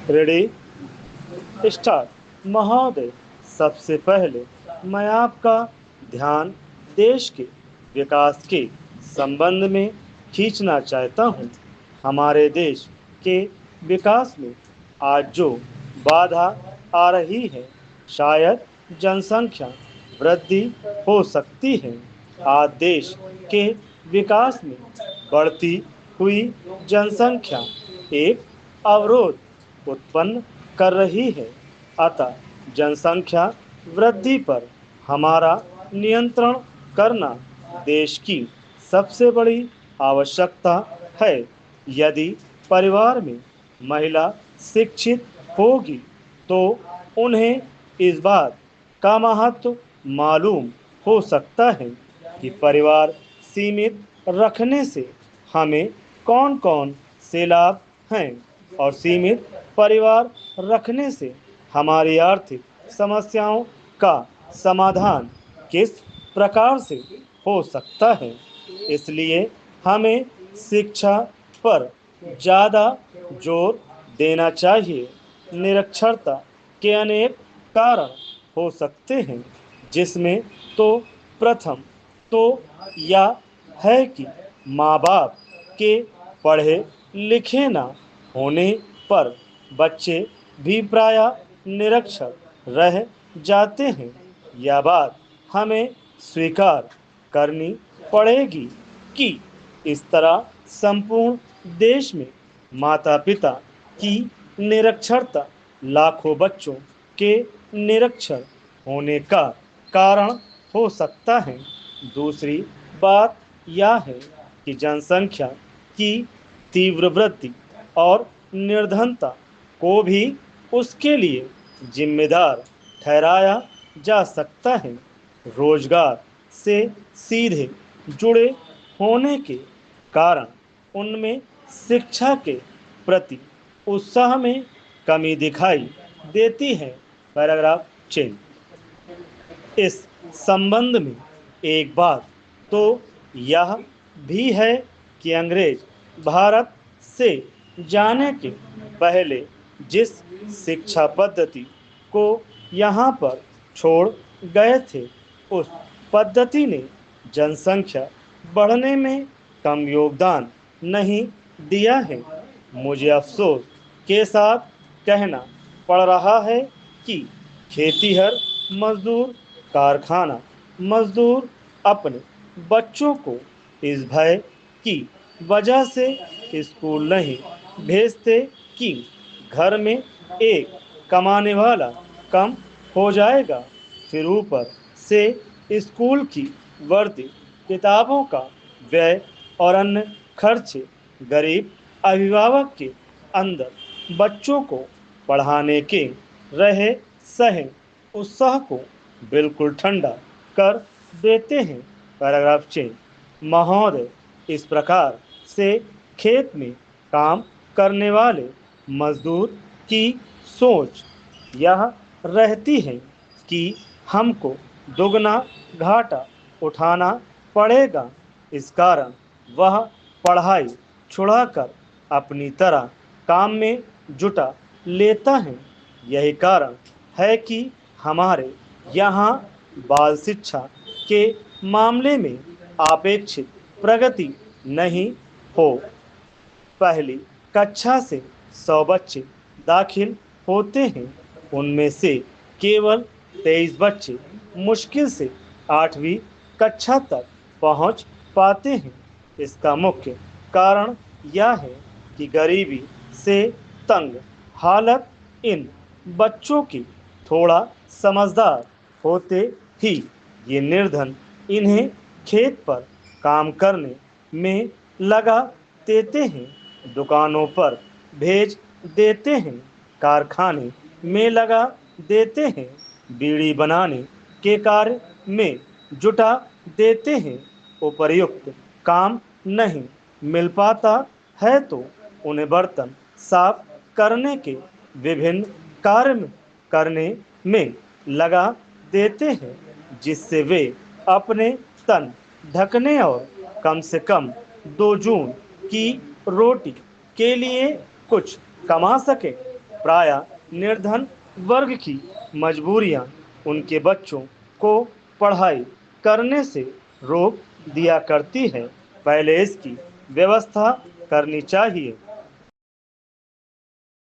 Ready start. महोदय, सबसे पहले मैं आपका ध्यान देश के विकास के संबंध में खींचना चाहता हूँ। हमारे देश के विकास में आज जो बाधा आ रही है, शायद जनसंख्या वृद्धि हो सकती है। आज देश के विकास में बढ़ती हुई जनसंख्या एक अवरोध उत्पन्न कर रही है। अतः जनसंख्या वृद्धि पर हमारा नियंत्रण करना देश की सबसे बड़ी आवश्यकता है। यदि परिवार में महिला शिक्षित होगी तो उन्हें इस बात का महत्व मालूम हो सकता है कि परिवार सीमित रखने से हमें कौन कौन से लाभ हैं और सीमित परिवार रखने से हमारी आर्थिक समस्याओं का समाधान किस प्रकार से हो सकता है। इसलिए हमें शिक्षा पर ज़्यादा जोर देना चाहिए। निरक्षरता के अनेक कारण हो सकते हैं, जिसमें तो प्रथम तो यह है कि माँ बाप के पढ़े लिखे ना होने पर बच्चे भी प्रायः निरक्षर रह जाते हैं। यह बात हमें स्वीकार करनी पड़ेगी कि इस तरह संपूर्ण देश में माता पिता की निरक्षरता लाखों बच्चों के निरक्षर होने का कारण हो सकता है। दूसरी बात यह है कि जनसंख्या की तीव्र वृद्धि और निर्धनता को भी उसके लिए जिम्मेदार ठहराया जा सकता है। रोजगार से सीधे जुड़े होने के कारण उनमें शिक्षा के प्रति उत्साह में कमी दिखाई देती है। Paragraph change. इस संबंध में एक बात तो यह भी है कि अंग्रेज भारत से जाने के पहले जिस शिक्षा पद्धति को यहाँ पर छोड़ गए थे, उस पद्धति ने जनसंख्या बढ़ने में कम योगदान नहीं दिया है। मुझे अफसोस के साथ कहना पड़ रहा है कि खेतीहर मजदूर, कारखाना मजदूर अपने बच्चों को इस भय की वजह से स्कूल नहीं भेजते कि घर में एक कमाने वाला कम हो जाएगा। फिर ऊपर से स्कूल की वर्दी, किताबों का व्यय और अन्य खर्चे गरीब अभिभावक के अंदर बच्चों को पढ़ाने के रहे सहे उत्साह को बिल्कुल ठंडा कर देते हैं। Paragraph change. महोदय, इस प्रकार से खेत में काम करने वाले मजदूर की सोच यह रहती है कि हमको दोगुना घाटा उठाना पड़ेगा। इस कारण वह पढ़ाई छुड़ाकर अपनी तरह काम में जुटा लेता है। यही कारण है कि हमारे यहाँ बाल शिक्षा के मामले में अपेक्षित प्रगति नहीं हो। पहली कक्षा से 100 बच्चे दाखिल होते हैं, उनमें से केवल 23 बच्चे मुश्किल से 8वीं कक्षा तक पहुंच पाते हैं। इसका मुख्य कारण यह है कि गरीबी से तंग हालत इन बच्चों की थोड़ा समझदार होते ही ये निर्धन इन्हें खेत पर काम करने में लगा देते हैं, दुकानों पर भेज देते हैं, कारखाने में लगा देते हैं, बीड़ी बनाने के कार्य में जुटा देते हैं। उपर्युक्त काम नहीं मिल पाता है तो उन्हें बर्तन साफ करने के विभिन्न कार्य करने में लगा देते हैं, जिससे वे अपने तन ढकने और कम से कम 2 जून की रोटी के लिए कुछ कमा सके। प्रायः निर्धन वर्ग की मजबूरियां उनके बच्चों को पढ़ाई करने से रोक दिया करती है। पहले इसकी व्यवस्था करनी चाहिए।